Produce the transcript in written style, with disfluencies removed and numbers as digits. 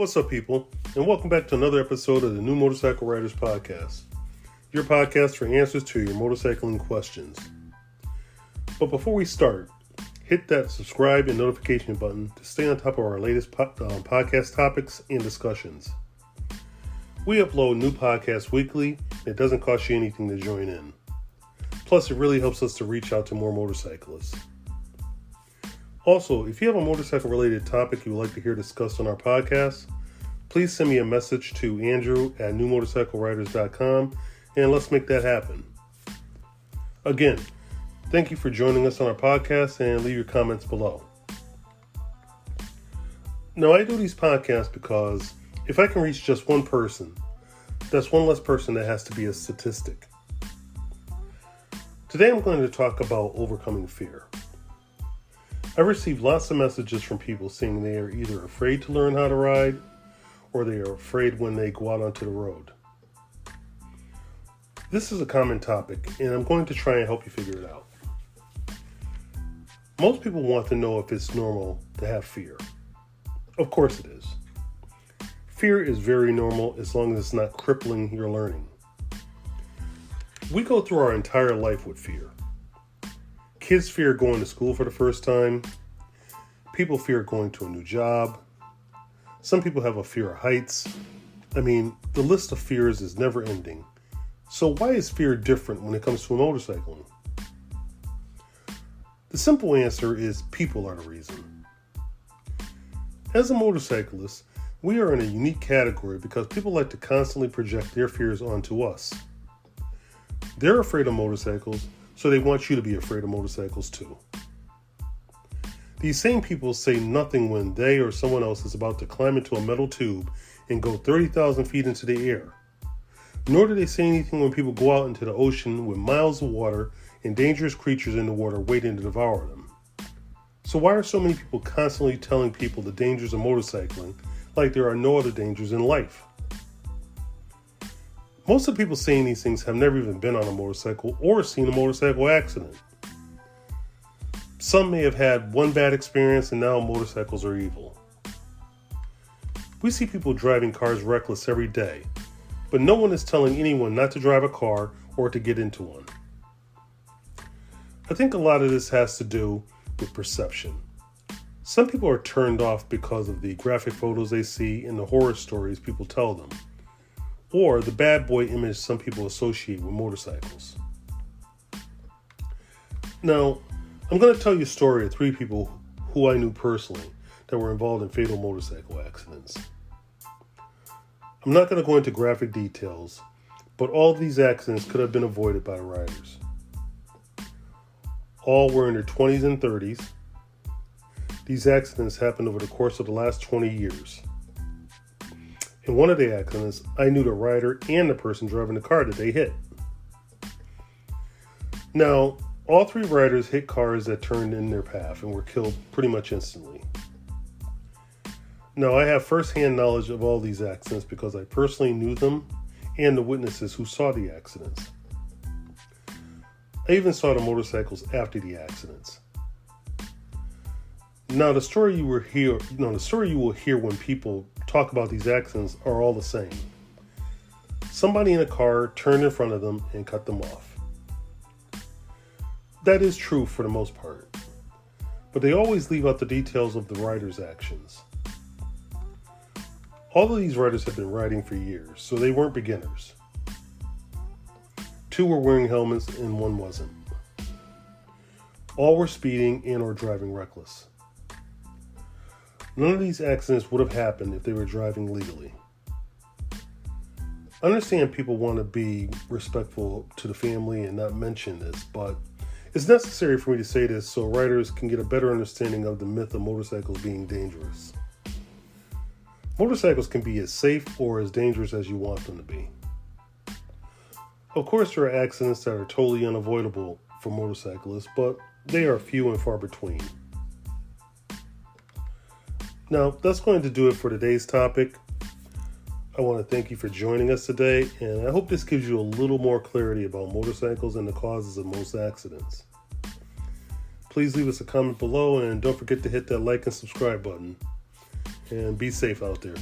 What's up, people, and welcome back to another episode of the New Motorcycle Riders Podcast, your podcast for answers to your motorcycling questions. But before we start, hit that subscribe and notification button to stay on top of our latest podcast topics and discussions. We upload new podcasts weekly, and it doesn't cost you anything to join in. Plus, it really helps us to reach out to more motorcyclists. Also, if you have a motorcycle-related topic you would like to hear discussed on our podcast, please send me a message to andrew@newmotorcycleriders.com and let's make that happen. Again, thank you for joining us on our podcast and leave your comments below. Now, I do these podcasts because if I can reach just one person, that's one less person that has to be a statistic. Today I'm going to talk about overcoming fear. I received lots of messages from people saying they are either afraid to learn how to ride or they are afraid when they go out onto the road. This is a common topic, and I'm going to try and help you figure it out. Most people want to know if it's normal to have fear. Of course it is. Fear is very normal as long as it's not crippling your learning. We go through our entire life with fear. Kids fear going to school for the first time. People fear going to a new job. Some people have a fear of heights. The list of fears is never ending. So why is fear different when it comes to motorcycling? The simple answer is people are the reason. As a motorcyclist, we are in a unique category because people like to constantly project their fears onto us. They're afraid of motorcycles, so they want you to be afraid of motorcycles too. These same people say nothing when they or someone else is about to climb into a metal tube and go 30,000 feet into the air. Nor do they say anything when people go out into the ocean with miles of water and dangerous creatures in the water waiting to devour them. So why are so many people constantly telling people the dangers of motorcycling like there are no other dangers in life? Most of the people saying these things have never even been on a motorcycle or seen a motorcycle accident. Some may have had one bad experience and now motorcycles are evil. We see people driving cars reckless every day, but no one is telling anyone not to drive a car or to get into one. I think a lot of this has to do with perception. Some people are turned off because of the graphic photos they see and the horror stories people tell them, or the bad boy image some people associate with motorcycles. Now, I'm going to tell you a story of 3 people who I knew personally that were involved in fatal motorcycle accidents. I'm not going to go into graphic details, but all of these accidents could have been avoided by the riders. All were in their 20s and 30s. These accidents happened over the course of the last 20 years. In one of the accidents, I knew the rider and the person driving the car that they hit. Now, all 3 riders hit cars that turned in their path and were killed pretty much instantly. Now, I have first-hand knowledge of all these accidents because I personally knew them and the witnesses who saw the accidents. I even saw the motorcycles after the accidents. Now, the story you will hear when people talk about these accidents are all the same. Somebody in a car turned in front of them and cut them off. That is true for the most part, but they always leave out the details of the rider's actions. All of these riders have been riding for years, so they weren't beginners. 2 were wearing helmets and 1 wasn't. All were speeding and or driving reckless. None of these accidents would have happened if they were driving legally. I understand people want to be respectful to the family and not mention this, but it's necessary for me to say this so riders can get a better understanding of the myth of motorcycles being dangerous. Motorcycles can be as safe or as dangerous as you want them to be. Of course, there are accidents that are totally unavoidable for motorcyclists, but they are few and far between. Now, that's going to do it for today's topic. I want to thank you for joining us today, and I hope this gives you a little more clarity about motorcycles and the causes of most accidents. Please leave us a comment below, and don't forget to hit that like and subscribe button. And be safe out there.